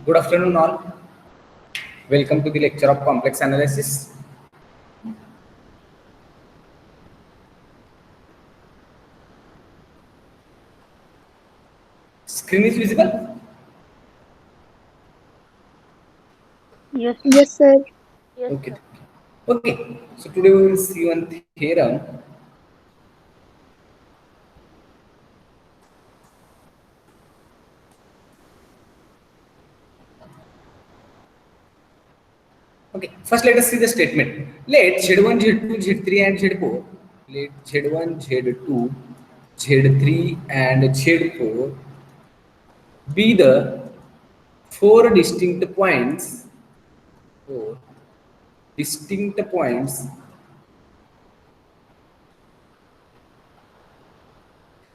Good afternoon, all. Welcome to the lecture of complex analysis. Screen is visible? Yes, Yes, sir. Okay. Okay. So today we will see one theorem. Okay. First, let us see the statement. Let Z1, Z2, Z3, and Z4. Let Z1, Z2, Z3, and Z4 be the four distinct points. Four distinct points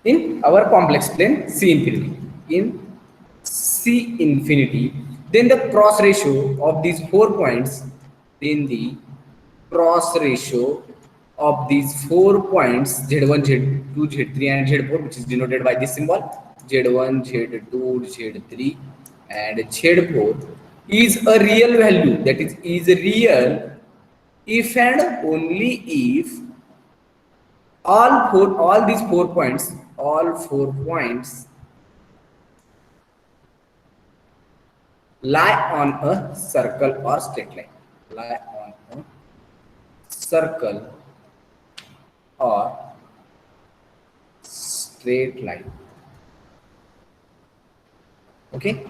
in our complex plane C infinity. In C infinity, then the cross ratio of these 4 points, then the cross ratio of these 4 points Z1, Z2, Z3, and Z4, which is denoted by this symbol Z1, Z2, Z3, and Z4, is a real value, that is real if and only if all 4 points lie on a circle or straight line. Lie on a circle or straight line. Okay.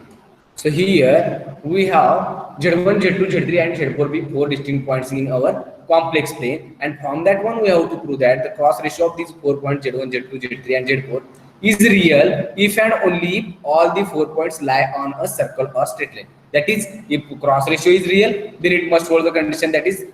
So here we have Z1, Z2, Z3, and Z4 be 4 distinct points in our complex plane, and from that one we have to prove that the cross ratio of these 4 points Z1, Z2, Z3, and Z4 is real if and only if all the 4 points lie on a circle or straight line. That is, if cross ratio is real, then it must hold the condition that is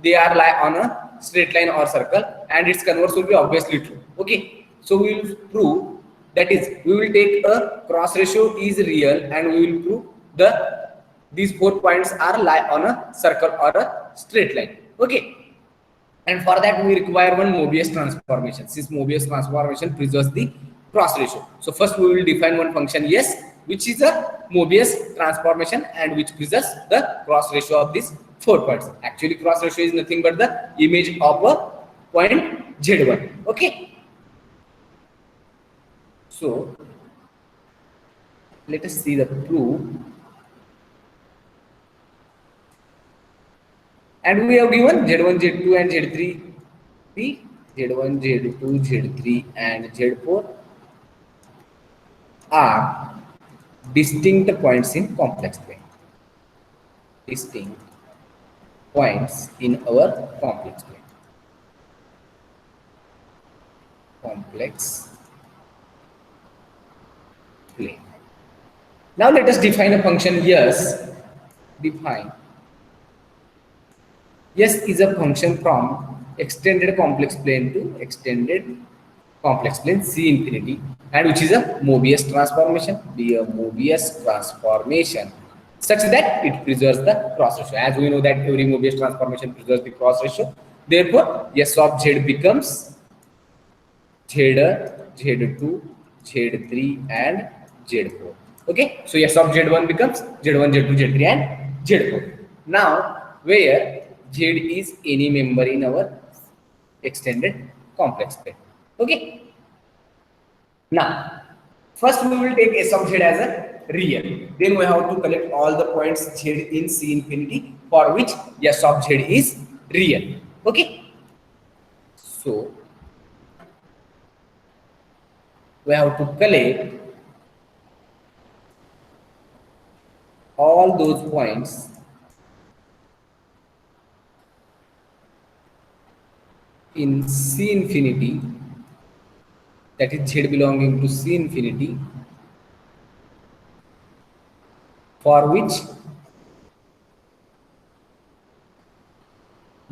they are lie on a straight line or circle, and its converse will be obviously true. Okay, so we will prove, that is, we will take a cross ratio is real, and we will prove these 4 points are lie on a circle or a straight line. Okay, and for that we require one Mobius transformation, since Mobius transformation preserves the cross ratio. So first we will define one function S, which is a Mobius transformation and which preserves the cross ratio of these 4 points. Actually cross ratio is nothing but the image of a point Z1. Okay, so let us see the proof. And we have given Z1, Z2, and Z3 be Z1, Z2, Z3, and Z4 are distinct points in complex plane. Distinct points in our complex plane. Complex plane. Now let us define a function S. Define S is a function from extended complex plane to extended complex plane C infinity, and which is a Mobius transformation. Be a Mobius transformation such that it preserves the cross ratio. As we know that every Mobius transformation preserves the cross ratio, therefore S of Z becomes Z, Z2, Z3, and Z4. Okay, so S of Z1 becomes Z1, Z2, Z3, and Z4. Now, where Z is any member in our extended complex plane. Okay. Now, first we will take S of Z as a real. Then we have to collect all the points Z in C infinity for which S of Z is real. Okay. So we have to collect all those points in C infinity, that is Z belonging to C infinity, for which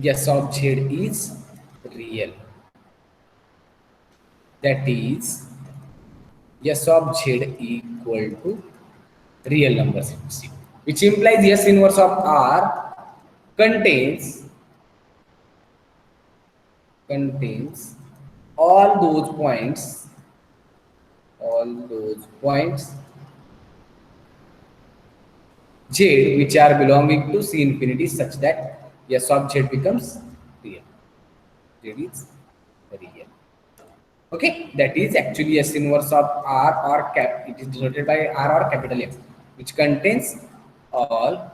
S of Z is real. That is, S of Z equal to real numbers in C, which implies S inverse of R contains all those points Z which are belonging to C infinity such that S of Z becomes real. Z is real. Okay, that is actually S inverse of R or cap. It is denoted by R or capital X, which contains all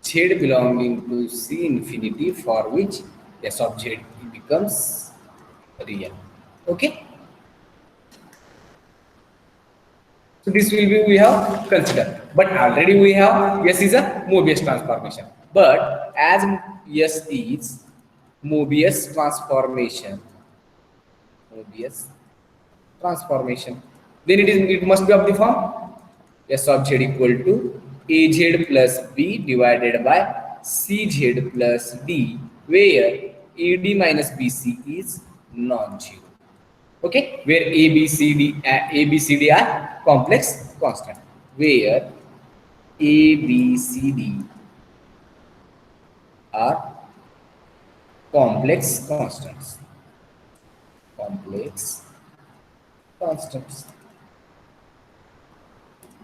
Z belonging to C infinity for which S of Z becomes real. Okay. So this will be we have considered, but already we have S is a Mobius transformation. But as S is Mobius transformation, Mobius transformation, then it must be of the form S of Z equal to AZ plus B divided by CZ plus D, where AD minus BC is non-zero. Okay, where A B C D are complex constant, where A B C D are complex constants, complex constants.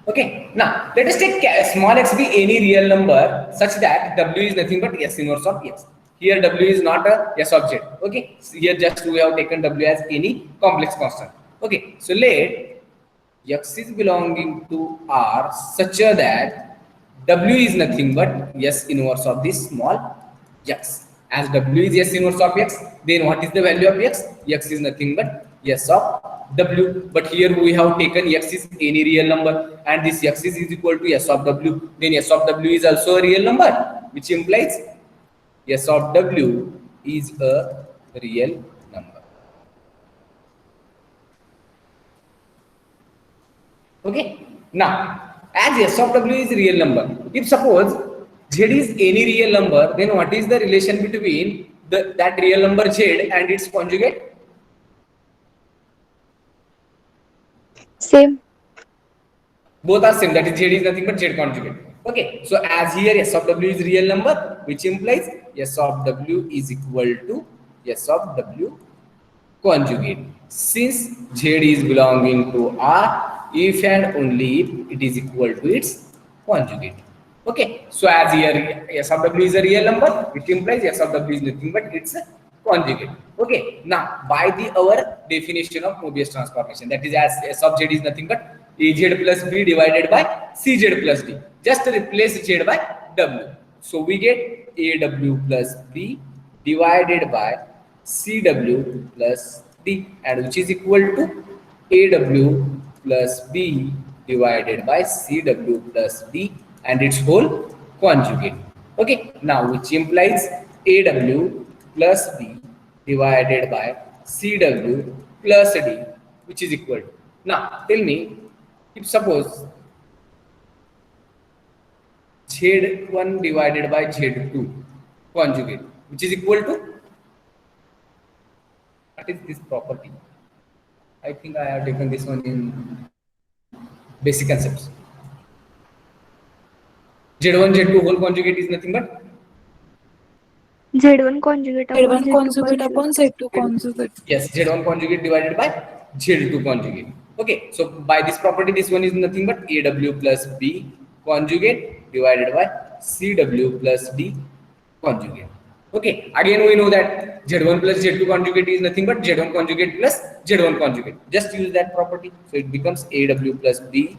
Okay, now let us take small x be any real number such that W is nothing but S inverse of X. Here W is not a S of Z. Okay, so here just we have taken W as any complex constant. Okay, so let X is belonging to R such that W is nothing but S inverse of this small x. As W is S inverse of X, then what is the value of X? X is nothing but S of W. But here we have taken X is any real number and this X is equal to S of W. Then S of W is also a real number, which implies S of W is a real number. Okay. Now, as S of W is real number, if suppose Z is any real number, then what is the relation between that real number Z and its conjugate? Same. Both are same. That is Z is nothing but Z conjugate. Okay. So as here S of W is real number, which implies S of W is equal to S of W conjugate. Since Z is belonging to R, if and only if it is equal to its conjugate. Okay, so as here S of W is a real number, which implies S of W is nothing but its conjugate. Okay, now by our definition of Mobius transformation, that is as S of Z is nothing but AZ plus B divided by CZ plus D. Just replace Z by W. So we get AW plus B divided by CW plus D, and which is equal to AW plus B divided by CW plus D and its whole conjugate. Okay, now which implies AW plus B divided by CW plus D, which is equal to. Now tell me, if suppose Z1 divided by Z2 conjugate, which is equal to, what is this property? I think I have taken this one in basic concepts. Z1 Z2 whole conjugate is nothing but Z1 conjugate upon Z1 Z2 conjugate conjugate. upon Z2 conjugate. yes, Z1 conjugate divided by Z2 conjugate. Okay, so by this property, this one is nothing but AW plus B conjugate divided by CW plus D conjugate. Okay, again we know that Z1 plus Z2 conjugate is nothing but Z1 conjugate plus Z1 conjugate. Just use that property. So it becomes AW plus B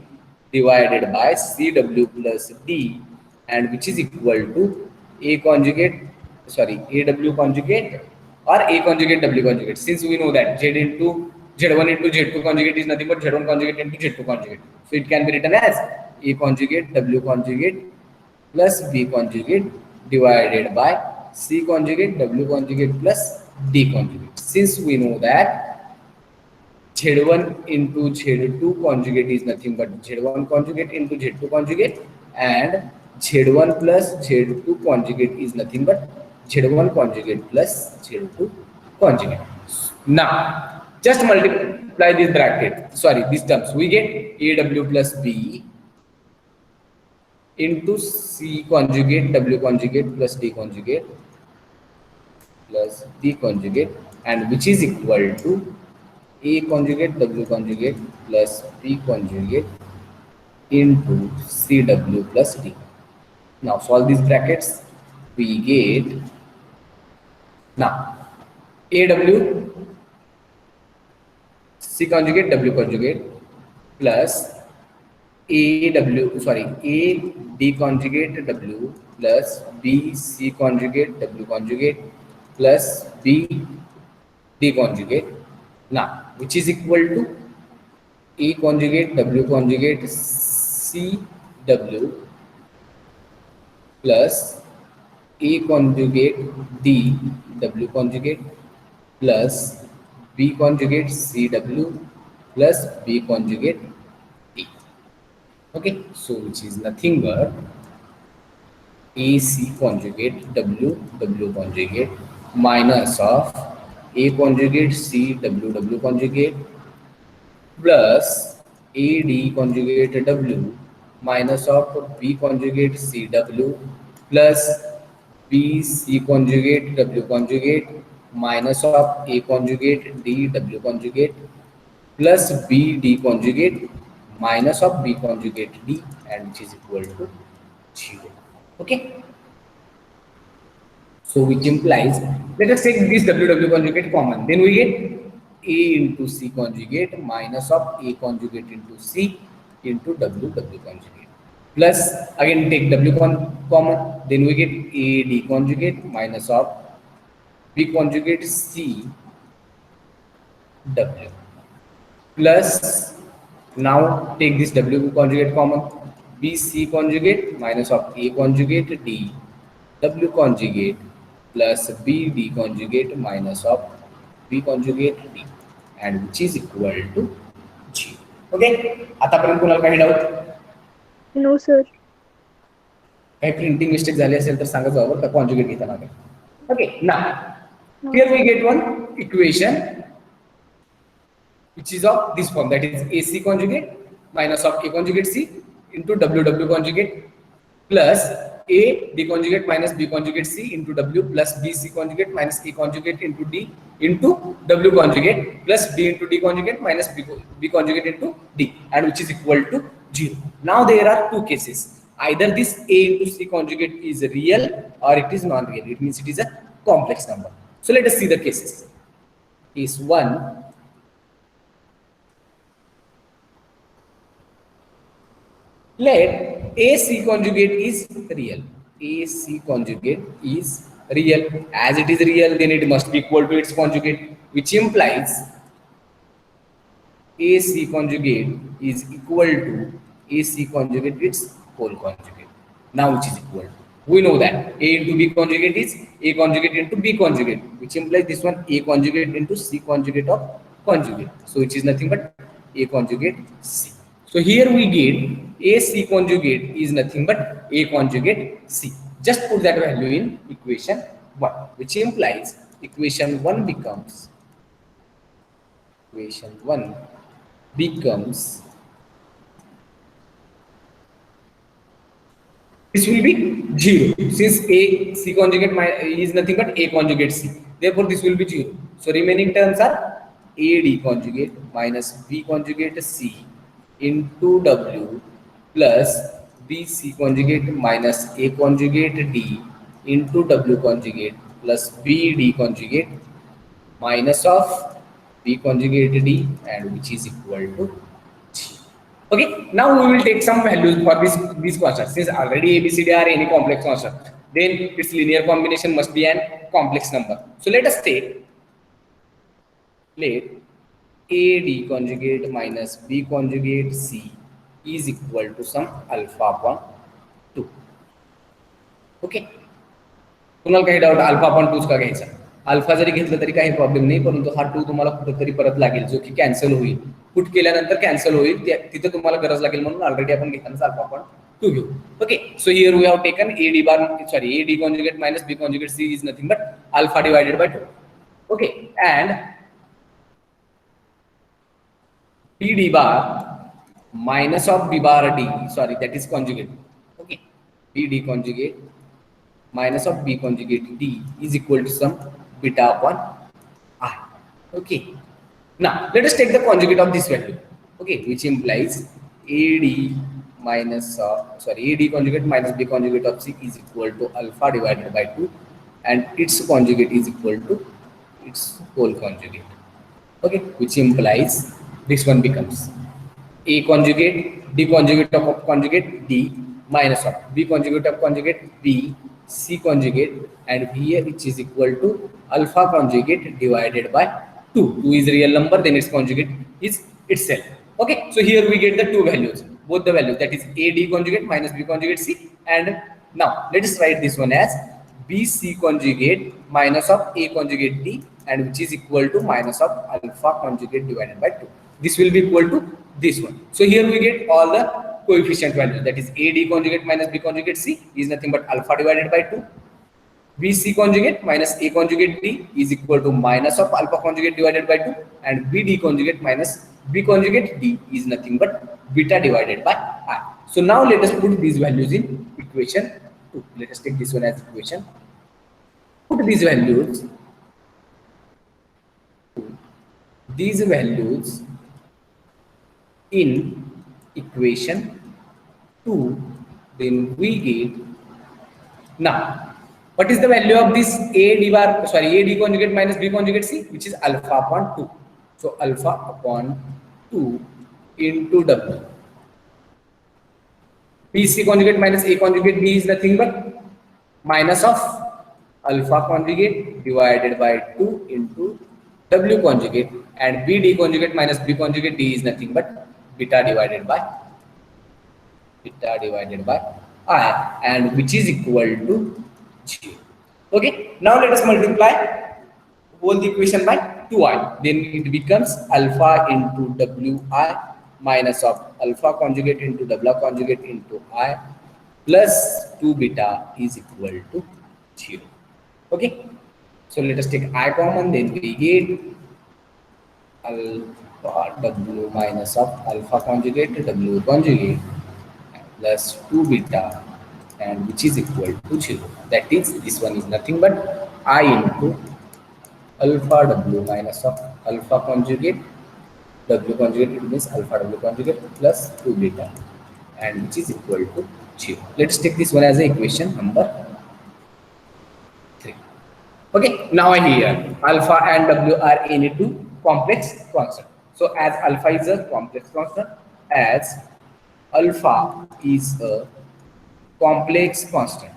divided by CW plus D, and which is equal to A conjugate, sorry, AW conjugate or A conjugate W conjugate. Since we know that Z1 into Z2 conjugate is nothing but Z1 conjugate into Z2 conjugate. So it can be written as A conjugate W conjugate plus B conjugate divided by C conjugate W conjugate plus D conjugate. Since we know that Z1 into Z2 conjugate is nothing but Z1 conjugate into Z2 conjugate, and Z1 plus Z2 conjugate is nothing but Z1 conjugate plus Z2 conjugate. Now, just multiply this bracket, sorry, these terms. We get AW plus B into C conjugate W conjugate plus D conjugate plus D conjugate, and which is equal to A conjugate W conjugate plus B conjugate into CW plus D. Now solve these brackets. We get now AW C conjugate W conjugate plus A D conjugate W plus B C conjugate W conjugate plus B D conjugate. Now which is equal to A conjugate W conjugate C W plus A conjugate D W conjugate plus B conjugate C W plus B conjugate D. Okay, so which is nothing but AC conjugate W conjugate minus of A conjugate C W conjugate plus AD conjugate W minus of B conjugate CW plus BC conjugate W conjugate minus of A conjugate D W conjugate plus BD conjugate minus of B conjugate D, and which is equal to 0. Okay. So which implies, let us take this WW conjugate common. Then we get A into C conjugate minus of A conjugate into C into WW conjugate. Plus again take W common. Then we get AD conjugate minus of B conjugate C W. Plus now take this W conjugate common. BC conjugate minus of A conjugate D W conjugate plus BD conjugate minus of B conjugate D, and which is equal to 0. Okay. आतापर्यंत कोणाला काही doubt? No, sir. काही printing mistake झाली असेल तर सांगा जावं का conjugate घेताना. Okay. Now here we get one equation which is of this form, that is AC conjugate minus of A conjugate C into WW conjugate plus A D conjugate minus B conjugate C into W plus BC conjugate minus A conjugate into D into W conjugate plus B into D conjugate minus B conjugate into D, and which is equal to 0. Now there are two cases. Either this A into C conjugate is real or it is non-real. It means it is a complex number. So let us see the cases. Case 1. Let AC conjugate is real. AC conjugate is real. As it is real, then it must be equal to its conjugate, which implies AC conjugate is equal to AC conjugate its whole conjugate. Now which is equal to? We know that A into B conjugate is A conjugate into B conjugate, which implies this one A conjugate into C conjugate of conjugate. So which is nothing but A conjugate C. So here we get AC conjugate is nothing but A conjugate C. Just put that value in equation 1, which implies equation 1 becomes this will be 0, since A C conjugate is nothing but A conjugate C. Therefore this will be 0. So remaining terms are AD conjugate minus B conjugate C into W plus BC conjugate minus A conjugate D into W conjugate plus BD conjugate minus of B conjugate D, and which is equal to 0. Okay, now we will take some values for these constants. Since already ABCD are any complex constant, then its linear combination must be an complex number. So let us take, let AD conjugate minus B conjugate C is equal to some alpha upon 2. Okay. तुम्हाला काही doubt alpha upon 2 का घ्यायचा? Alpha जरी घेतलं तरी काही problem नाही, परंतु हा 2 तुम्हाला कुठेतरी परत लागेल, जो की कॅन्सल होईल. पुट केल्यानंतर कॅन्सल होईल, तिथे तुम्हाला गरज लागेल, म्हणून ऑलरेडी आपण घेताना अल्फा अपॉन 2 घेऊ. Okay. So here we have taken AD conjugate minus B conjugate C is nothing but alpha divided by 2. Okay, and BD bar minus of B bar D, that is conjugate. Okay, BD conjugate minus of B conjugate D is equal to some beta upon I. Okay, now let us take the conjugate of this value. Okay, which implies AD minus of A D conjugate minus B conjugate of C is equal to alpha divided by 2, and its conjugate is equal to its whole conjugate. Okay, which implies this one becomes A conjugate D conjugate of conjugate D minus of B conjugate of conjugate B C conjugate, and here which is equal to alpha conjugate divided by 2. 2 is real number, then its conjugate is itself. Okay, so here we get the two values, both the values, that is A D conjugate minus B conjugate C. And now let us write this one as B C conjugate minus of A conjugate D, and which is equal to minus of alpha conjugate divided by 2. This will be equal to this one. So here we get all the coefficient values, that is A D conjugate minus B conjugate C is nothing but alpha divided by 2. BC conjugate minus A conjugate D is equal to minus of alpha conjugate divided by 2, and BD conjugate minus B conjugate D is nothing but beta divided by I. So now let us put these values in equation 2. Let us take this one as equation. Put these values in equation 2, then we get, now what is the value of this A D conjugate minus B conjugate C, which is alpha upon 2. So alpha upon 2 into W. BC conjugate minus A conjugate D is nothing but minus of alpha conjugate divided by 2 into W conjugate, and BD conjugate minus B conjugate D is nothing but beta divided by I, and which is equal to 0. Okay, now let us multiply whole the equation by 2i, then it becomes alpha into Wi minus of alpha conjugate into W conjugate into I plus 2 beta is equal to 0. Okay, so let us take I common, then we get alpha W minus of alpha conjugate to W conjugate plus 2 beta, and which is equal to 0. That is, this one is nothing but I into alpha W minus of alpha conjugate W conjugate, it means alpha W conjugate plus 2 beta, and which is equal to 0. Let's take this one as a equation number 3. Okay, now here alpha and W are any two complex constant. So as alpha is a complex constant, as alpha is a complex constant,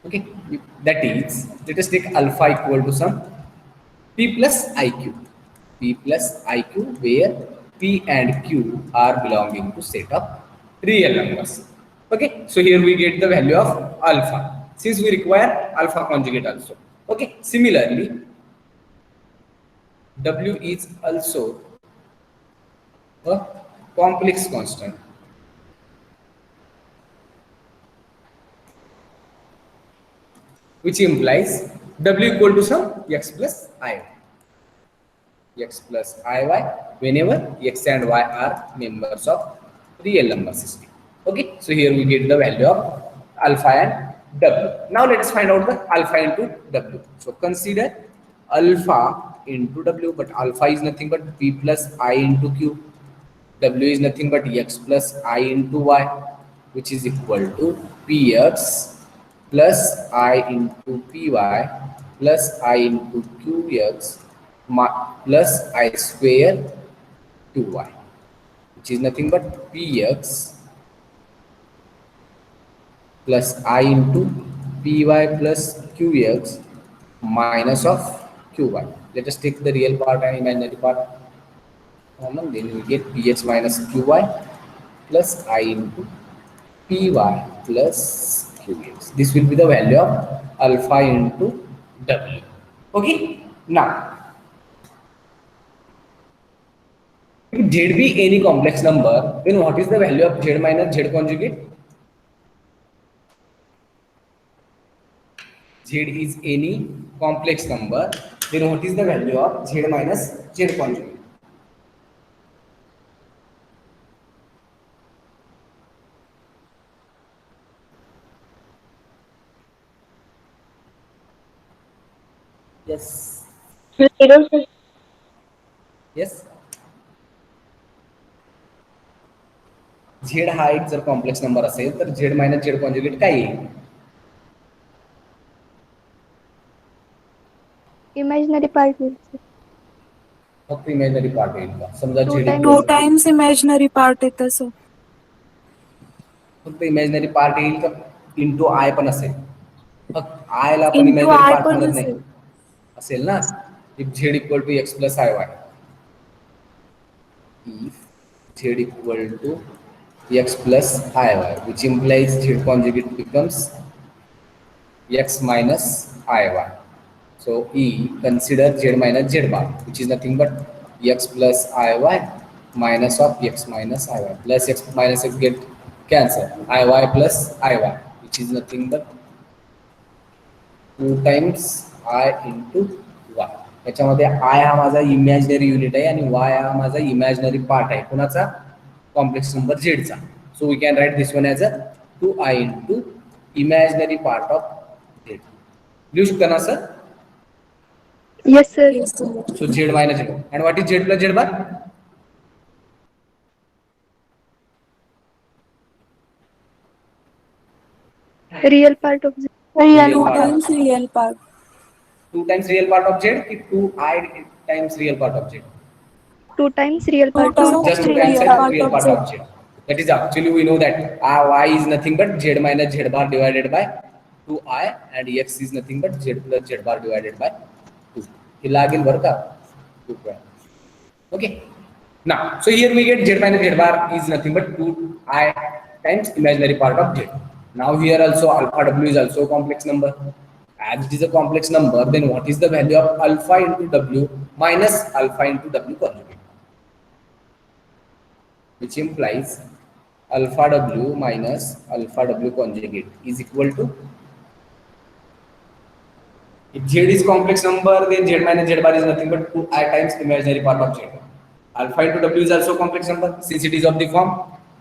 okay, that is, let us take alpha equal to some P plus IQ. P plus IQ, where P and Q are belonging to set of real numbers. Okay, so here we get the value of alpha, since we require alpha conjugate also. Okay, similarly, W is also a complex constant, which implies W equal to some x plus I. X plus iy whenever x and y are members of real number system. Okay, so here we get the value of alpha and W. Now let us find out the alpha into W. So consider alpha into W, but alpha is nothing but P plus I into Q. W is nothing but x plus I into y, which is equal to Px plus I into Py plus I into Qx plus I square 2y, which is nothing but Px plus I into Py plus Qx minus of Qy. Let us take the real part and imaginary part common, then we get Px minus Qy plus I into Py plus Qx. This will be the value of alpha into W. Okay, now if Z be any complex number, then what is the value of Z minus Z conjugate? Z is any complex number, then what is the value of Z minus Z conjugate? Yes. Zero, sir. Yes. Z हा एक जर complex number असेल तर Z minus Z conjugate काय येईल? Imaginary part येईल sir. फक्त imaginary part येईल का? समजा Two Z times. Two times imaginary part येतं सर. फक्त इमॅजिनरी पार्ट येईल का इंटू आय पण असेल? फक्त आय ला पण इंटू इमॅजिनरी आय पार्ट पण म्हणत नाही असेल. असेल ना. If z equal to x plus i y, if z equal to x plus iy, which implies z conjugate becomes x minus iy. So E, consider z minus z bar, which is nothing but x plus iy minus of x minus iy, plus x minus x get cancel, iy plus iy, which is nothing but 2 times I into y. याच्यामध्ये आय हा माझा imaginary unit आहे आणि वाय हा माझा imaginary part आहे. कोणाचा? Complex number झेडचा. So we can write this one as a 2i into imaginary part of Z. लिहू शकता ना सर? Yes sir. Yes, sir. So Z minus Z. And what is Z plus Z bar? Real part of the Real two part. Times real part. 2 times real part of z की 2i times real part of z? 2 times real two part of times Just to Z. Real cancel part real of part z. of z. That is actually we know that y is nothing but z minus z bar divided by 2i and x is nothing but z plus z bar divided by 2. हे लागेल बरं का? Okay. Now, so here we get z minus z bar is nothing but 2i times imaginary part of z. Now here also alpha w is also a complex number. As it is a complex number, then what is the value of alpha into w minus alpha into w conjugate? Which implies alpha w minus alpha w conjugate is equal to, if z is complex number, then z minus z bar is nothing but 2i times imaginary part of z. Alpha into w is also complex number since it is of the form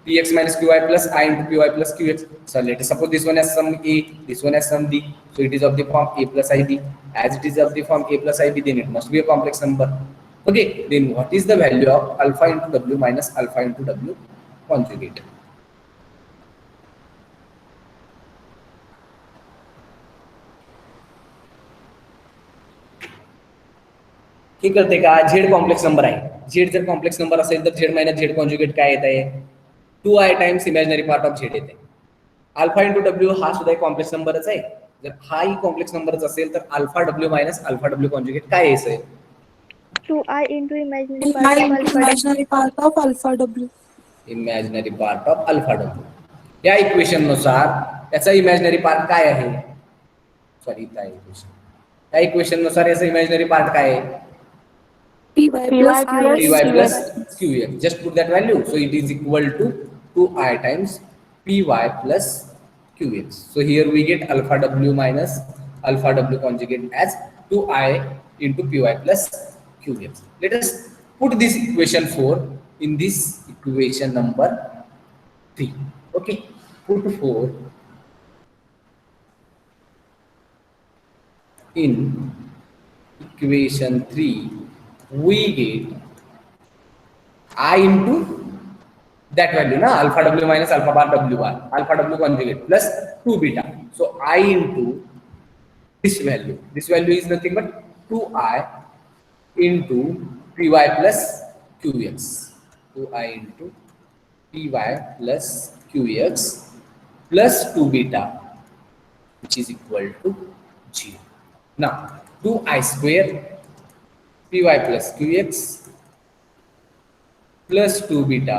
px minus qi plus I into py plus qx. So let us suppose this one has some a, this one has some b, so it is of the form a plus ib. As it is of the form a plus ib, then it must be a complex number. Okay, then what is the value of alpha into w minus alpha into w conjugate? हे कळते का? Z complex number आहे. Z जर complex number असेल तर Z minus Z conjugate काय येत आहे? 2i times imaginary part of Z येते. अल्फा इंटू डब्ल्यू हा सुद्धा एक कॉम्प्लेक्स नंबरच आहे. जर हाही कॉम्प्लेक्स नंबरच असेल तर alpha W minus alpha W conjugate काय यायचं? 2i into imaginary I part of into alpha W. imaginary part of alpha w. Imaginary part of alpha W. या इक्वेशन नुसार याचा इमॅजिनरी पार्ट काय आहे? सॉरी, त्या इक्वेशन, या इक्वेशन नुसार याचा इमॅजिनरी पार्ट काय आहे? py plus I py qx. plus qx. Just put that value. So it is equal to 2i times py plus qx. So here we get alpha w minus alpha w conjugate as 2i into py plus qx. Let us put this equation 4 in this equation number 3. Okay, put 4 in equation 3. We get I into that value na, alpha w minus alpha bar w bar, alpha w conjugate plus 2 beta. So I into this value is nothing but 2i into py plus qx. 2i into py plus qx plus 2 beta, which is equal to 0. Now 2i square py plus qx plus 2 beta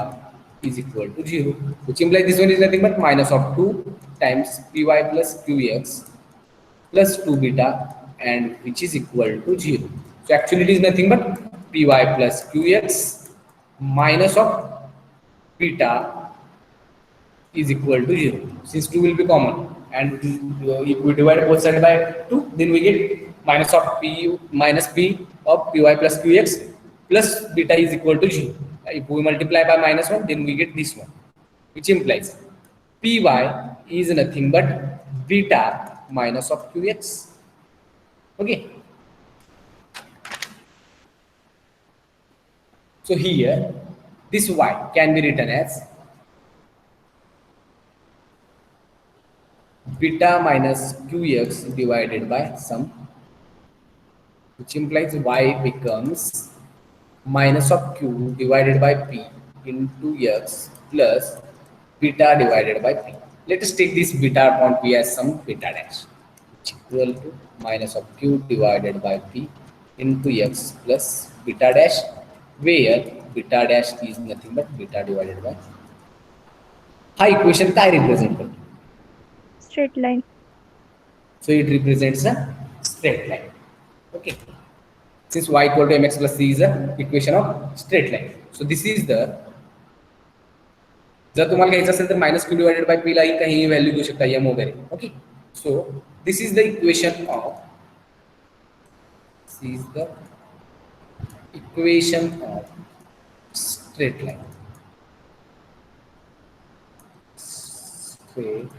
is equal to 0, which implies this one is nothing but minus of 2 times py plus qx plus 2 beta, and which is equal to 0. So actually it is nothing but py plus qx minus of beta is equal to 0, since 2 will be common, and if we divide both sides by 2, then we get minus of p minus p of py plus qx plus beta is equal to 0. If we multiply by minus 1, then we get this one, which implies py is nothing but beta minus of qx. Okay, so here this y can be written as beta minus qx divided by sum, which implies y becomes minus of q divided by p into x plus beta divided by p. Let us take this beta upon p as some beta dash, which equal to minus of q divided by p into x plus beta dash, where beta dash is nothing but beta divided by. हा equation काय represent करतो? Straight line. So it represents a straight line. Okay. Since y equal to mx plus c is a equation of straight line. So this is the, जर तुम्हाला घ्यायचं असेल तर minus Q divided by P ला काही value घेऊ शकता M वगैरे. Okay. So this is the equation of, this is the equation of straight line. Straight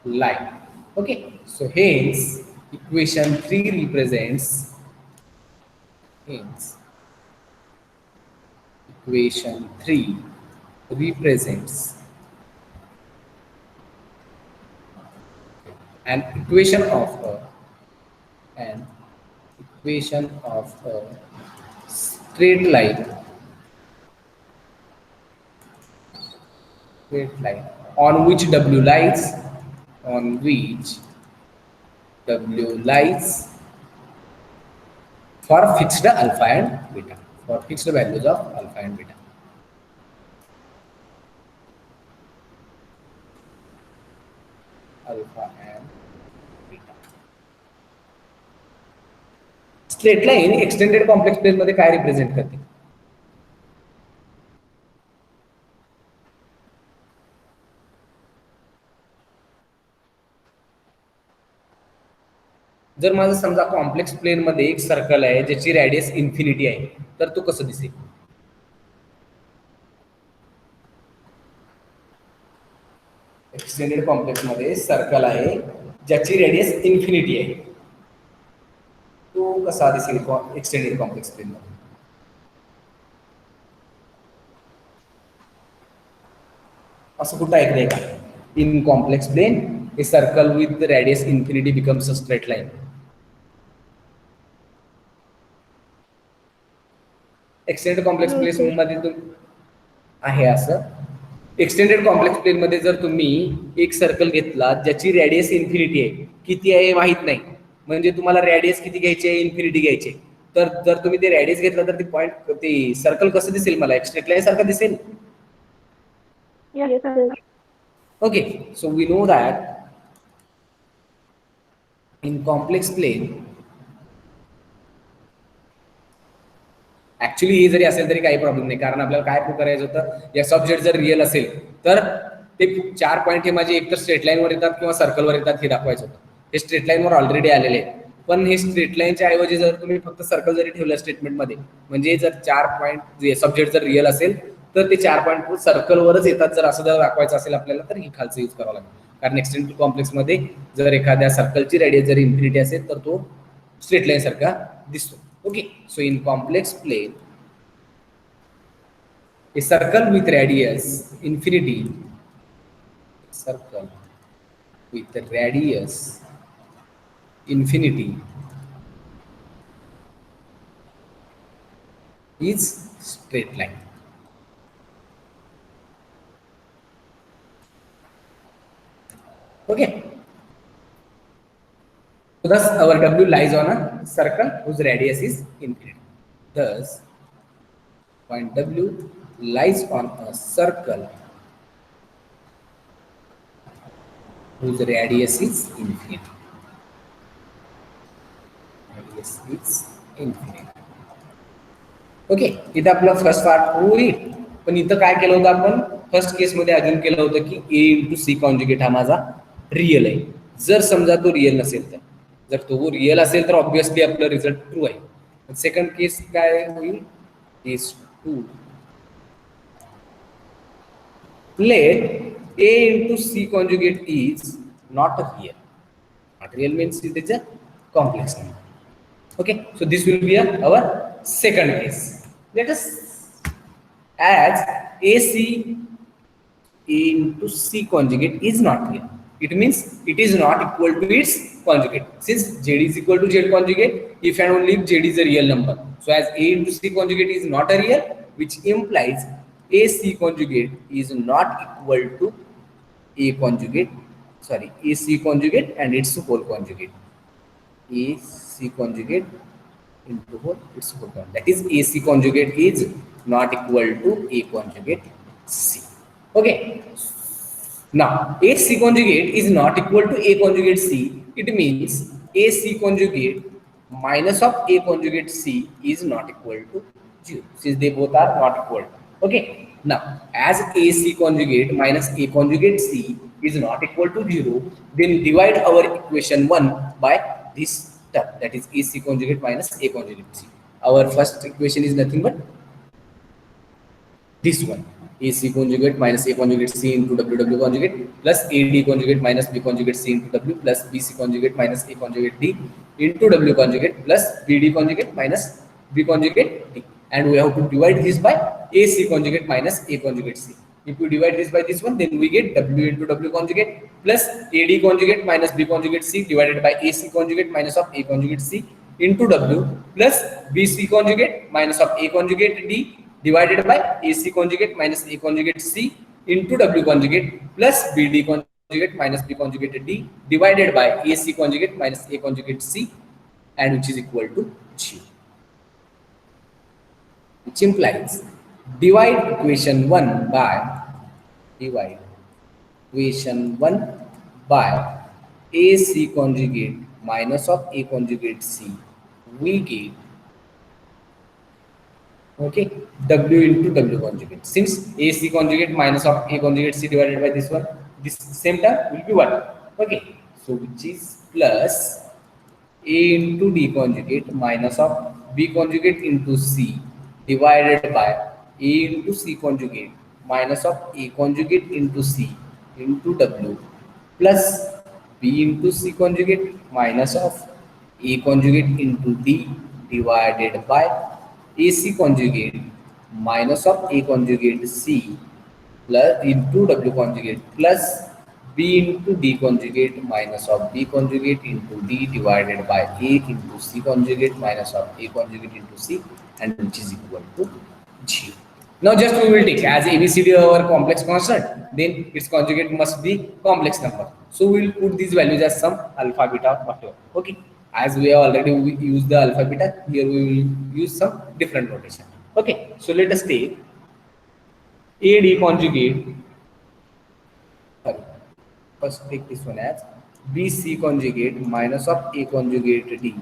line. Okay. So hence equation 3 represents, hence equation 3 represents an equation of a straight line on which W lies for fixed alpha and beta, for fixed values of alpha and beta. Alpha and beta. Straight line extended complex plane मध्ये काय represent करते? जर माझं समजा complex plane मध्ये एक circle आहे ज्याची रेडियस इन्फिनिटी आहे, तर तो कसं दिसेल? एक्सटेंडेड कॉम्प्लेक्स मध्ये सर्कल आहे ज्याची रेडियस इन्फिनिटी आहे, तो कसा दिसेल एक्सटेंडेड कॉम्प्लेक्स प्लेन मध्ये? असं कुठं ऐकलंय का? In complex plane a circle with the radius infinity becomes a straight line. Extended complex plane मध्ये आहे असं. एक्सटेंडेड कॉम्प्लेक्स प्लेन मध्ये जर तुम्ही एक सर्कल घेतला ज्याची रेडियस इन्फिनिटी आहे, किती आहे माहित नाही, म्हणजे तुम्हाला रेडियस किती घ्यायची आहे, इन्फिनिटी घ्यायची, तर जर तुम्ही ते रेडियस घेतला तर ती पॉइंट, ते सर्कल कसं दिसेल मला? एक स्ट्रेट लाईन सारखं दिसेल. Yes, sir. Okay, so we know that in complex plane actually हे जरी असेल तरी काही प्रॉब्लेम नाही, कारण आपल्याला काय प्रूव्ह करायचं होतं, एस ऑफ जेड जर रिअल असेल तर ते 4 पॉईंट हे माझे एकतर स्ट्रेट लाईनवर येतात किंवा सर्कलवर येतात हे दाखवायचं होतं. हे स्ट्रेट लाईनवर ऑलरेडी आलेले आहे, पण हे स्ट्रेट लाईनच्या ऐवजी जर तुम्ही फक्त सर्कल जरी ठेवलं स्टेटमेंटमध्ये, म्हणजे जर 4 पॉईंट एस ऑफ जेड जर रिअल असेल तर ते 4 पॉईंट सर्कलवरच येतात. जर असं जर दाखवायचं असेल आपल्याला तर ही खालचं यूज करावं लागेल, कारण एक्सटेंडेड कॉम्प्लेक्स मध्ये जर एखाद्या सर्कलची रेडियस जर इन्फिनिटी असेल तर तो स्ट्रेट लाईन सारखा दिसतो. Okay. So in complex plane a circle with radius infinity, circle with radius infinity is straight line. Okay. So thus our W lies on a circle whose radius is infinity. Thus point W lies on a circle whose radius is infinity. Radius is infinity. Okay. इथं आपलं first part होईल, पण इथं काय केलं होतं आपण first case मध्ये अजून केलं होतं की ए इंटू सी कॉन्जुगेट हा माझा रिअल आहे. जर समजा तो रिअल नसेल तर, जर तो रिअल असेल तर ऑब्विसली आपलं रिझल्ट ट्रू आहे. सेकंड केस काय होईल, case 2, let A into C conjugate is not real. Not real means it is a complex number. Okay, so this will be our second case. Let us, as AC A into C conjugate is not real, it means it is not equal to its conjugate. Since Z is equal to Z conjugate, if and only if Z is a real number. So as A into C conjugate is not a real, which implies AC conjugate is not equal to A conjugate, sorry, AC conjugate and its whole conjugate. AC conjugate into whole its whole conjugate. That is AC conjugate is not equal to A conjugate C. Okay. Now AC conjugate is not equal to A conjugate C. It means AC conjugate minus of A conjugate C is not equal to 0, since they both are not equal. Okay. Now as AC conjugate minus A conjugate C is not equal to 0, then divide our equation 1 by this term, that is AC conjugate minus A conjugate C. Our first equation is nothing but this one, AC conjugate minus A conjugate C into WW conjugate plus AD conjugate minus B conjugate C into W plus BC conjugate minus A conjugate D into W conjugate plus BD conjugate minus B conjugate D. And we have to divide this by AC conjugate minus A conjugate C. If we divide this by this one, then we get W into W conjugate plus AD conjugate minus B conjugate C divided by AC conjugate minus of A conjugate C into W plus BC conjugate minus of A conjugate D divided by AC conjugate minus A conjugate C into W conjugate plus BD conjugate minus B conjugate D divided by AC conjugate minus A conjugate C, and which is equal to 0. Which implies divide equation 1 by AC conjugate minus of A conjugate C, we get, okay, W into W conjugate. Since AC conjugate minus of A conjugate C divided by this one, this same term will be 1. Okay, so which is plus A into D conjugate minus of B conjugate into C divided by A into C conjugate minus of A conjugate into C into W plus B into C conjugate minus of A conjugate into D divided by AC conjugate minus of A conjugate C plus into W conjugate plus B into D conjugate minus of B conjugate into D divided by A into C conjugate minus of A conjugate into C, and which is equal to 0. Now just we will take as ABCD our complex constant, then its conjugate must be complex number. So we will put these values as some alpha, beta, whatever. Okay. As we have already used the alpha, beta, here we will use some different notation. Okay. So let us take AD conjugate. Sorry. First take this one as BC conjugate minus of A conjugate D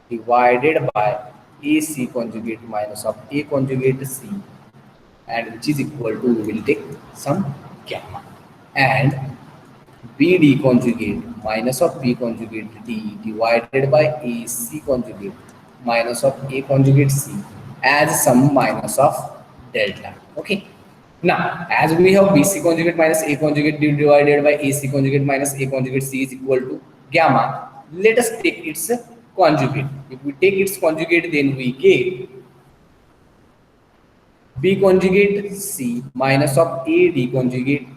divided by AC conjugate minus of A conjugate C, and which is equal to, we will take some gamma, and BD conjugate minus of B conjugate D divided by AC conjugate minus of A conjugate C as some minus of delta. Okay. Now, as we have BC conjugate minus A conjugate D divided by AC conjugate minus A conjugate C is equal to gamma, let us take its conjugate. If we take its conjugate, then we get B conjugate C minus of AD conjugate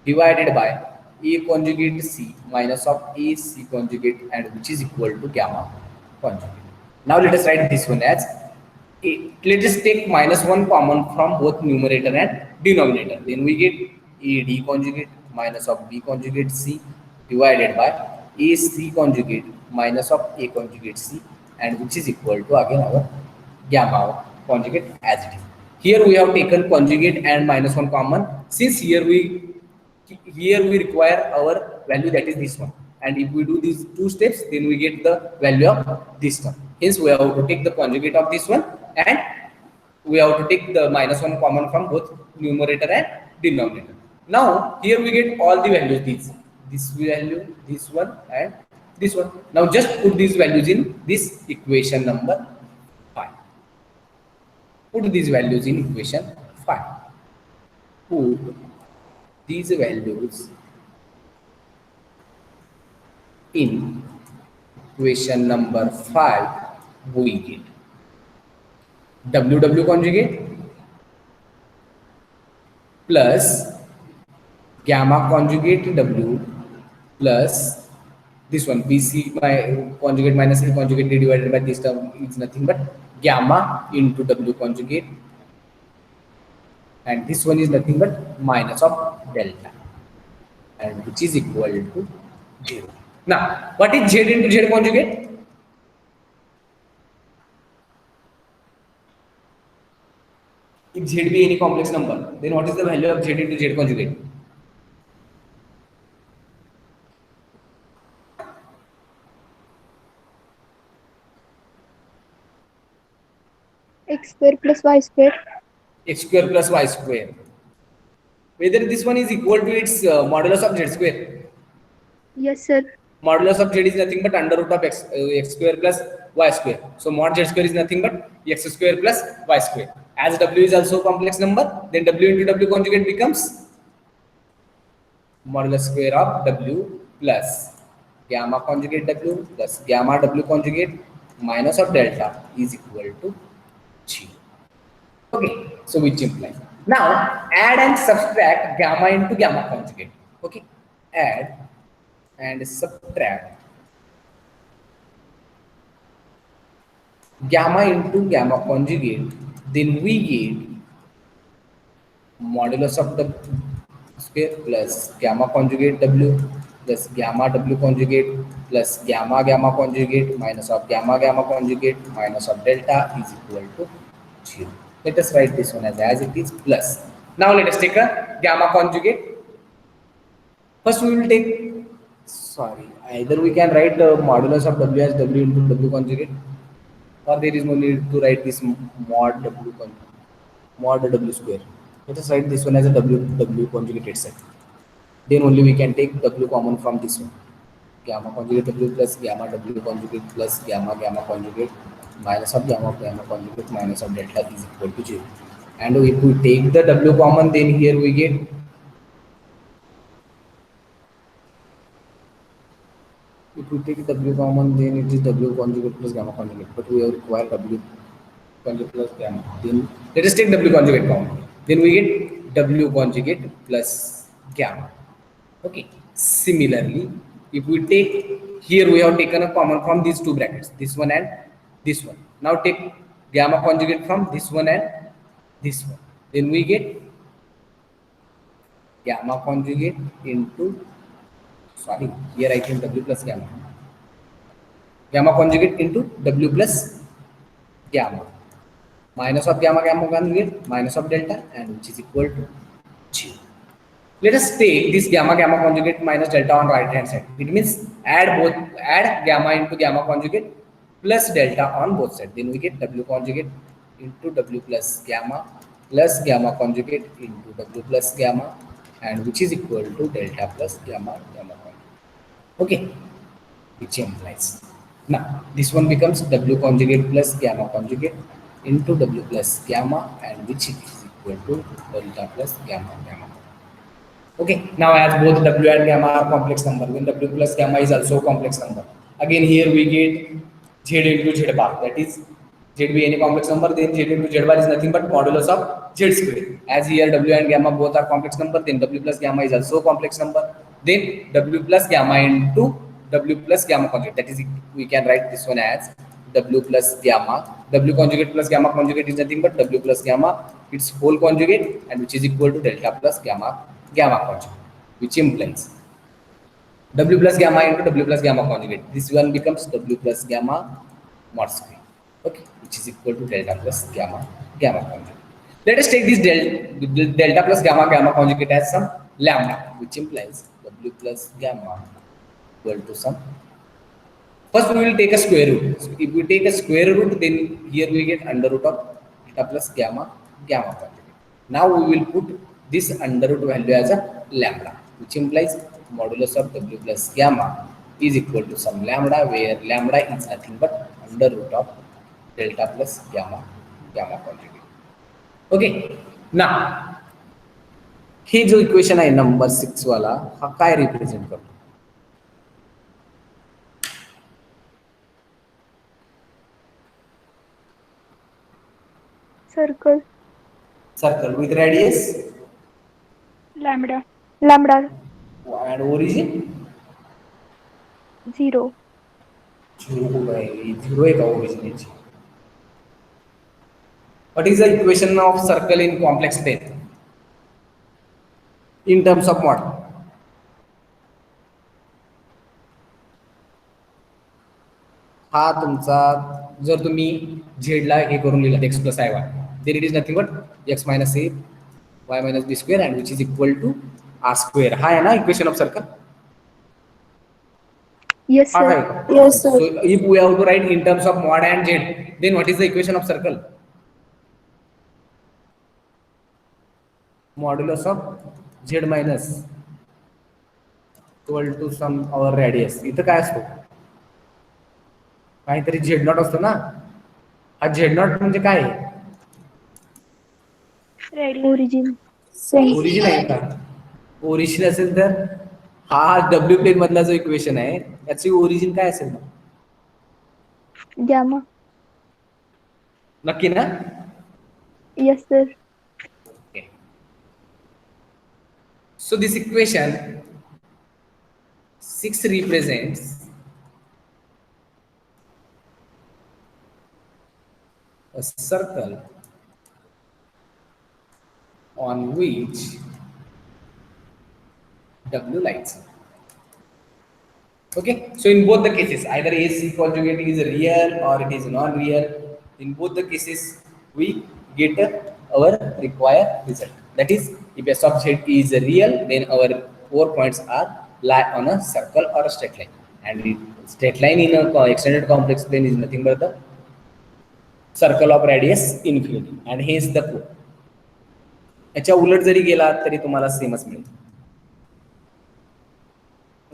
divided by A conjugate C minus of AC conjugate, and which is equal to gamma conjugate. Now let us write this one as A. Let us take minus 1 common from both numerator and denominator. Then we get AD conjugate minus of B conjugate C divided by AC conjugate minus of A conjugate C, and which is equal to again our gamma conjugate as it is. Here we have taken conjugate and minus 1 common, since here we require our value, that is this one, and if we do these 2 steps, then we get the value of this one. Hence we have to take the conjugate of this one, and we have to take the minus 1 common from both numerator and denominator. Now here we get all the values, this value, this one, and this one. Now just put these values in this equation number 5. Put these values in equation 5. Put these values in equation number 5. We get WW conjugate plus gamma conjugate W plus this one BC by conjugate minus A conjugate divided by this term is nothing but gamma into W conjugate, and this one is nothing but minus of delta, and which is equal to 0. Now, what is Z into Z conjugate? If Z be any complex number, then what is the value of Z into Z conjugate? X square plus Y square. X square plus Y square. Whether this one is equal to its modulus of Z square. Yes, sir. Modulus of Z is nothing but under root of X square plus Y square. So mod Z square is nothing but X square plus Y square. As W is also a complex number, then W into W conjugate becomes modulus square of W plus gamma conjugate W plus gamma W conjugate minus of delta is equal to 0. Okay, so which implies now add and subtract gamma into gamma conjugate. Okay, add and subtract gamma into gamma conjugate, then we get modulus of W square plus gamma conjugate W plus gamma W conjugate plus gamma gamma conjugate minus of gamma gamma conjugate minus of delta is equal to 0. Let us write this one as it is plus. Now let us take a gamma conjugate. First we will take, either we can write the modulus of W as W into W conjugate, or there is no need to write this mod W square. Let us write this one as a W conjugate itself. Then only we can take W common from this one. Gamma conjugate W plus gamma W conjugate plus gamma gamma conjugate minus of gamma gamma conjugate minus of delta is equal to 0. And if we take the W common, then here we get if we take W common, then it is W conjugate plus gamma conjugate, but we have required W conjugate plus gamma. Then let us take W conjugate common. Then we get W conjugate plus gamma. Okay. Similarly, if we take here, we have taken a common from these two brackets, this one and this one. Now take gamma conjugate from this one and this one. Then we get gamma conjugate into, here I think W plus gamma. Gamma conjugate into W plus gamma minus of gamma gamma conjugate minus of delta, and which is equal to 0. Let us take this gamma gamma conjugate minus delta on right hand side. It means add gamma into gamma conjugate plus delta on both sides. Then we get W conjugate into W plus gamma conjugate into W plus gamma, and which is equal to delta plus gamma gamma conjugate. Okay, which implies now this one becomes W conjugate plus gamma conjugate into W plus gamma, and which is equal to delta plus gamma gamma. Okay, now as both W and gamma are complex number, when W plus gamma is also a complex number, again here we get Z into Z bar, that is Z be any complex number, then Z into Z bar is nothing but modulus of Z square. As here W and gamma both are complex number, then W plus gamma is also a complex number, then W plus gamma into W plus gamma conjugate, that is we can write this one as W plus gamma, W conjugate plus gamma conjugate is nothing but W plus gamma, its whole conjugate, and which is equal to delta plus gamma conjugate, which implies W plus gamma into W plus gamma conjugate. This one becomes W plus gamma mod square, okay, which is equal to delta plus gamma conjugate. Let us take this delta plus gamma conjugate as some lambda, which implies W plus gamma equal to some. First, we will take a square root. So if we take a square root, then here we get under root of delta plus gamma conjugate. Now we will put this under root value as a lambda, which implies modulus of W plus gamma is equal to some lambda, where lambda is nothing but under root of delta plus gamma conjugate. Okay. Now, हे जो equation आहे number 6 वाला, हा काय represent करतो? Circle. Circle with radius Lambda. and origin 0. Zero होगा है, zero आहे का ओरिजिन याची. What is the equation of circle in complex plane in terms of mod? हा तुमचा जर तुम्ही झेडला हे करून लिहिलं x plus i y then it is nothing but x minus a y minus b square and which is equal to r square. हा आहे ना इक्वेशन ऑफ सर्कल. Yes, हा sir. आहे का? Yes, sir. So if we have to write in terms of mod and z, then what is the equation of circle? Modulus of z minus equal to some our radius. इथं काय असतो? काहीतरी Z not असतो ना. हा Z not म्हणजे काय आहे? Origin. Same. ओरिजिन आहे का? ओरिजिन असेल तर हा डब्ल्यू प्लेन मधला जो इक्वेशन आहे त्याची ओरिजिन काय असेल मग? Gamma. नक्की ना? Yes, sir. Okay. So this equation 6 represents a circle on which W lies. Okay, so in both the cases, either AC conjugate is real or it is non-real. In both the cases, we get our required result. That is, if S of Z is real, then our 4 points are lie on a circle or a straight line. And straight line in a extended complex plane is nothing but the circle of radius infinity. And hence the proof. याच्या उलट जरी गेला तरी तुम्हाला सेमच मिळेल.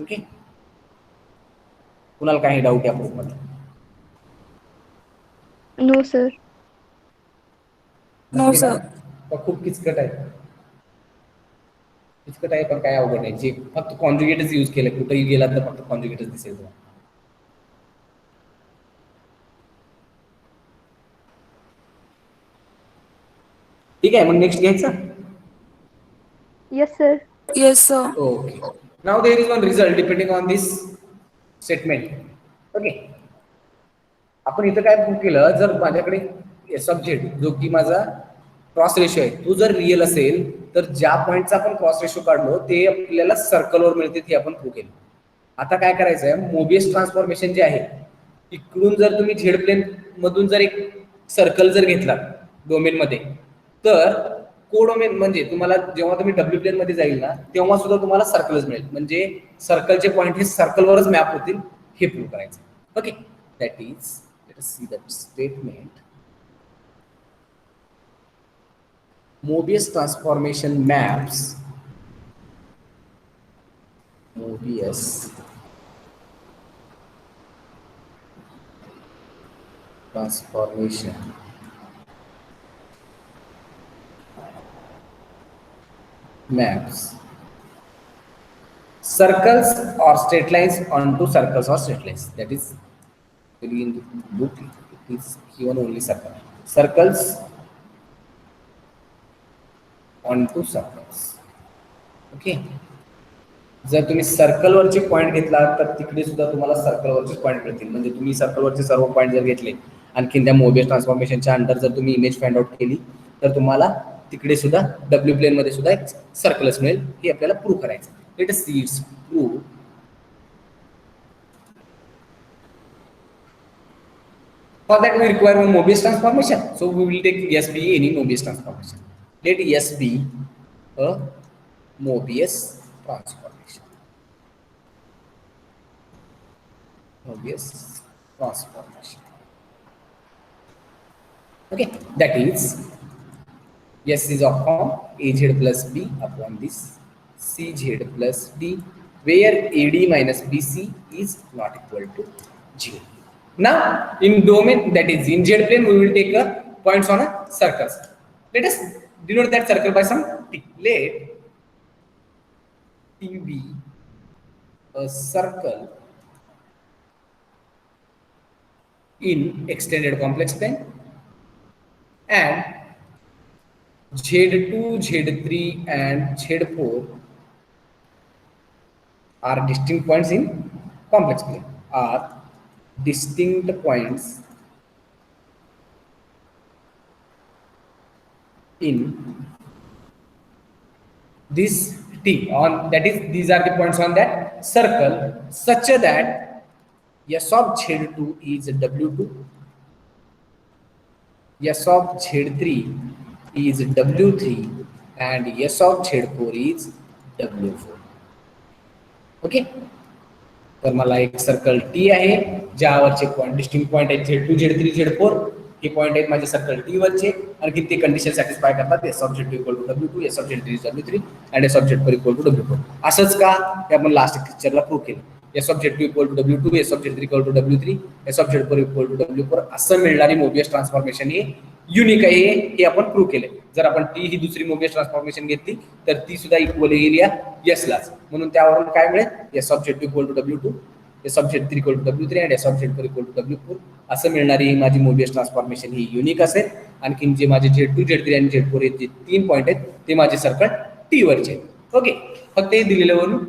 Okay, कुणाला काही doubt या प्रूफ मध्ये? No, sir. No, sir. खूप किचकट आहे. किचकट आहे पण काय अवघड नाही. जे फक्त कॉन्ज्युगेटच यूज केलं, कुठेही गेला तर फक्त कॉन्ज्युगेटच दिसेल तुम्हाला. ठीक आहे, मग नेक्स्ट घ्यायचा. Yes, sir. Yes, sir. Okay, now there is one result depending on this statement. Okay, आपण इथं काय प्रूव्ह केलं, जर माझ्याकडे एस ऑफ झेड जो की माझा क्रॉस रेशो आहे तो जर रिअल असेल तर ज्या पॉईंटचा आपण क्रॉस रेशो काढलो ते आपल्याला सर्कलवर मिळते हे आपण प्रूव्ह केलं. आता काय करायचं आहे, मोबियस ट्रान्सफॉर्मेशन जे आहे इकडून जर तुम्ही झेड प्लेन मधून जर एक सर्कल जर घेतला डोमेन मध्ये तर कोडोमेन म्हणजे तुम्हाला जेव्हा तुम्ही डब्ल्यू प्लेन मध्ये जाईल ना तेव्हा सुद्धा तुम्हाला सर्कलच मिळेल. म्हणजे सर्कलचे पॉईंट हे सर्कलवरच मॅप होतील हे प्रूव्ह करायचं. Okay, that is let us see that statement. Mobius transformation maps Mobius transformation maps circles or straight lines onto circles or straight lines. That is really in the book it is given only circles onto circles. Okay, जर तुम्ही सर्कलवरचे point घेतला तर तिकडे सुद्धा तुम्हाला सर्कलवरचे point मिळतील. म्हणजे तुम्ही सर्कलवरचे सर्व पॉईंट जर घेतले आणखीन त्या मोबियस ट्रान्सफॉर्मेशनच्या अंडर जर तुम्ही इमेज फाइंड आउट केली तर तुम्हाला तिकडे सुद्धा डब्ल्यू प्लेन मध्ये सुद्धा एक सर्कलच मिळेल. हे आपल्याला प्रूव्ह करायचं. Let us see it's prove. For that we require one Mobius transformation. So we will take S be any Mobius transformation. Let S be a Mobius transformation. Mobius transformation. Okay, that is S is of form AZ plus B upon this CZ plus D, where AD minus BC is not equal to 0. Now in domain, that is in Z plane, we will take points on a circles. Let us denote that circle by some T. Let T be a circle in extended complex plane and Z2, Z3 and Z4 are distinct points in complex plane are distinct points in this T on, that is these are the points on that circle such that S of Z2 is W2, S of Z3 is W3 and S of Z4 is W4. Okay, तर मला एक circle T आहे ज्यावरचे point distinct point आहेत Z2 Z3 Z4 हे point आहेत माझे circle T वरचे आणि ते कंडिशन सॅटिस्फाय करतात S of Z2 equal to W2, S of Z3 is W3 and S of Z4 equal to W4. असंच का ते आपण लास्ट लेक्चरला प्रूव्ह केलं. S of Z2 equal to W2, S of Z3 equal to W3, S of Z4 equal to W4 असं मिळणारी Mobius transformation ही unique आहे हे आपण प्रूव्ह केले. जर आपण टी ही दुसरी मोबियस ट्रान्सफॉर्मेशन घेतली तर ती सुद्धा इक्वल येईल या S लाच. म्हणून त्यावरून काय मिळेल S of Z2 equal to W2, S of Z3 equal to W3 आणि S of Z4 equal to W4 असं मिळणारी ही माझी मोबियस ट्रान्सफॉर्मेशन ही युनिक असेल. आणखीन जे माझे Z2 Z3 आणि Z4 हे जे तीन पॉईंट आहेत ते माझे सर्कल टी वरचे. ओके, फक्त हे दिलेल्यावरून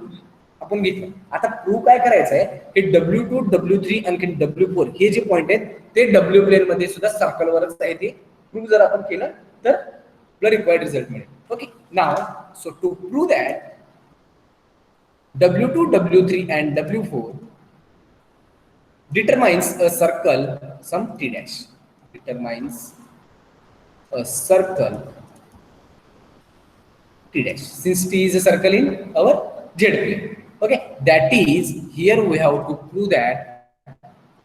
आपण घेतलं. आता प्रूव्ह काय करायचं आहे हे W2 W3 आणखीन W4 हे जे पॉईंट आहेत ते W प्लेन मध्ये सुद्धा सर्कल वरच आहे. ते प्रूव्ह जर आपण केलं तर आपला रिक्वायर्ड रिझल्ट मिळेल. Okay, now so to prove that W2 W3 and W4 determines a circle some T dash, determines a circle T dash since T is a circle in our Z plane. Okay, that is here we have to prove that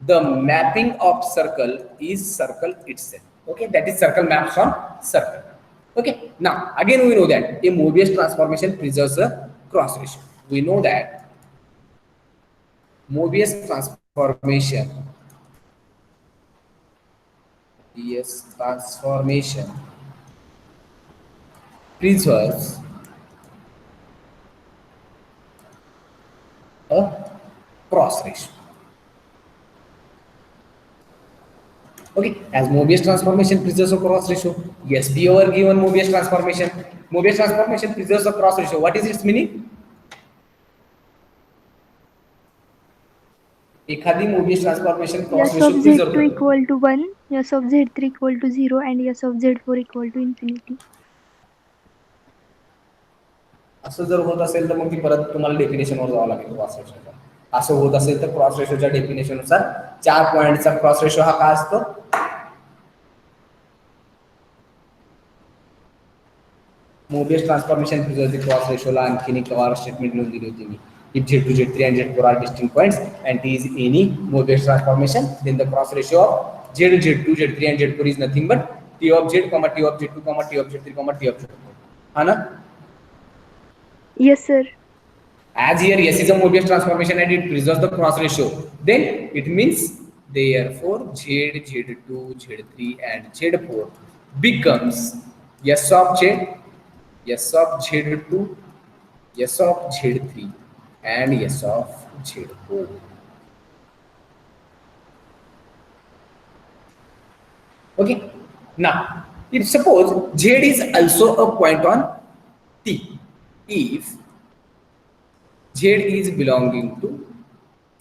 the mapping of circle is circle itself. Okay, that is circle maps on circle. Okay, now again we know that a Mobius transformation preserves a cross ratio. We know that Mobius transformation preserves a cross ratio. Okay, as Mobius transformation preserves a cross ratio, yes, be over given Mobius transformation preserves a cross ratio. What is its meaning? एखादी Mobius transformation cross S of ratio preserve Z2 equal to 1, S of Z3 equal to 0 and S of Z4 equal to infinity. असं जर होत असेल तर मग ती परत तुम्हाला definition वर जावं लागेल क्रॉस रेशोचा. असं होत असेल तर क्रॉस रेशोच्या डेफिनेशन नुसार 4 पॉइंटचा क्रॉस रेशो हा काय असतो मोबियस ट्रान्सफॉर्मेशन प्रिझर्व क्रॉस रेशोला आणखीन एक वार स्टेटमेंट लिहून दिली होती मी. If Z2, Z3 and Z4 are distinct points and T is any Mobius transformation, then the cross ratio of Z, Z2, Z3 and Z4 is nothing but T of Z, T of Z2, T of Z3, T of Z4. है ना? Yes, sir. As here S is a Mobius transformation and it preserves the cross ratio, then it means therefore Z, Z2, Z3 and Z4 becomes S of Z, S of Z2, S of Z3 and S of Z4. Okay, now if suppose Z is also a point on T, if Z is belonging to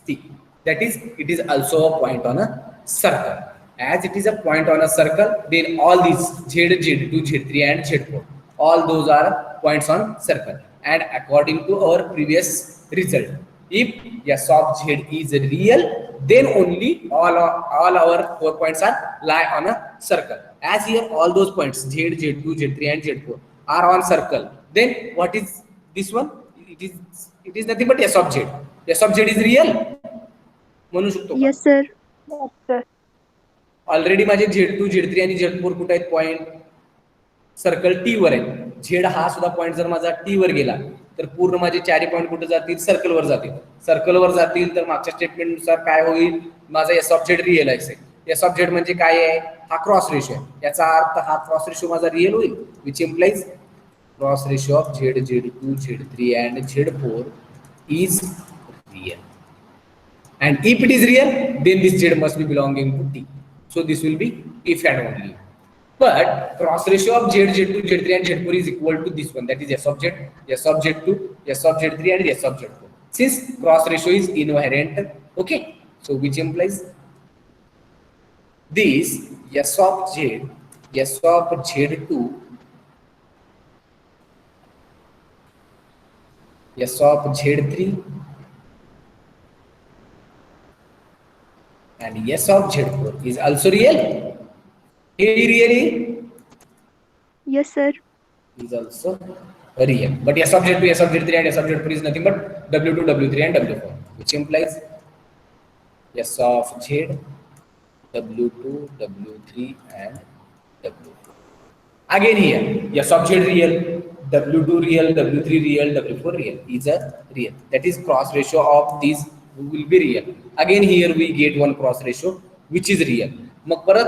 T, that is it is also a point on a circle. As it is a point on a circle, then all these Z, Z2, Z3 and Z4, all those are points on circle. And according to our previous result, if S of Z is real, then only all our 4 points are lie on a circle. As here all those points Z, Z2, Z3 and Z4 are on circle, then what is this one? It is nothing but S of Z. S of Z is real. म्हणू शकतो. Yes, sir. Yes, sir. Already माझे Z2, Z3 आणि Z4 कुठे आहेत point circle T वर आहे. Z हा सुद्धा point जर माझा टी वर गेला तर पूर्ण माझे चारही पॉईंट कुठे जातील सर्कल वर जातील. सर्कल वर जातील तर मागच्या स्टेटमेंट नुसार काय होईल माझा एस ऑफ झेड रिअल आहे. एस ऑफ झेड म्हणजे काय आहे हा क्रॉस रेशो आहे. याचा अर्थ हा क्रॉस रेशो माझा रिअल होईल which implies cross ratio of Z, Z2, Z3 and Z4 is real. And if it is real, then this Z must be belonging to T. So this will be if and only. But cross ratio of Z, Z2, Z3 and Z4 is equal to this one, that is S of Z, S of Z2, S of Z3 and S of Z4. since cross ratio is invariant. Okay, so which implies this S of Z2, S of Z3 and S of Z4 is also real. Really Yes, sir. is also real. But S of Z2, S of Z3 and S of Z4 is nothing but W2, W3 and W4, which implies S of Z, W2, W3 and W4. Again here, S of Z real, W2 real, W3 real, W4 real is a real. That is cross ratio of these will be real. Again here we get one cross ratio which is real. मग परत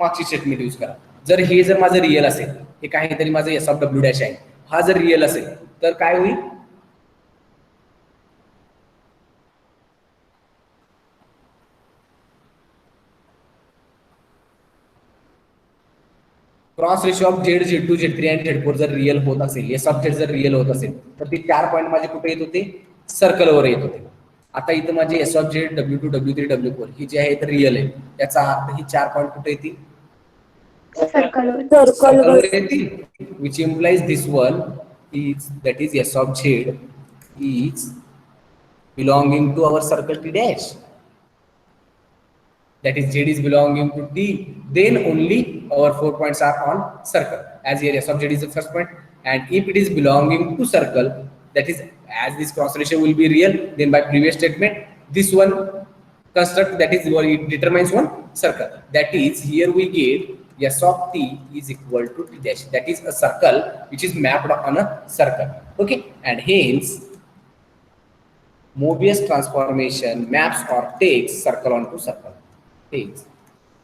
मागची statement use करा. जर हे जर माझं real असेल, हे काहीतरी माझं S of W dash आहे, हा जर रिअल असेल तर काय होईल? Cross ratio of Z, Z2, Z3 आणि Z4 जर रिअल होत असेल, एस ऑफ झेड जर रिअल होत असेल तर ते 4 पॉईंट माझे कुठे येत होते? सर्कलवर येत होते. आता इथं माझे S of Z, W2, W3, W4 ही जे आहे तर रिअल आहे. त्याचा अर्थ ही 4 पॉईंट कुठे येतील? सर्कलवर येतील. which implies this one is, that is S of Z is belonging to our circle T dash. That is Z is belonging to T, then only our 4 points are on circle. As here S of Z is the first point, and if it is belonging to circle, that is as this cross ratio will be real, then by previous statement this one construct, that is what it determines one circle. That is here we get S of T is equal to T dash. That is a circle which is mapped on a circle. Okay, and hence Mobius transformation maps or takes circle onto circle. Takes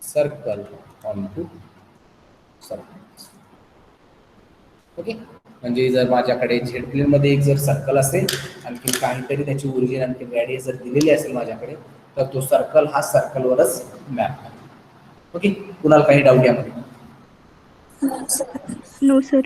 circle onto circle. Okay, म्हणजे जर माझ्याकडे Z plane मध्ये एक जर circle असेल, आणखी काहीतरी त्याची ओरिजिन आणखी रेडियस जर दिलेली असेल माझ्याकडे, तर तो सर्कल हा सर्कलवरच मॅप आहे. ओके, कुणाला काही डाऊट यामध्ये? No, sir.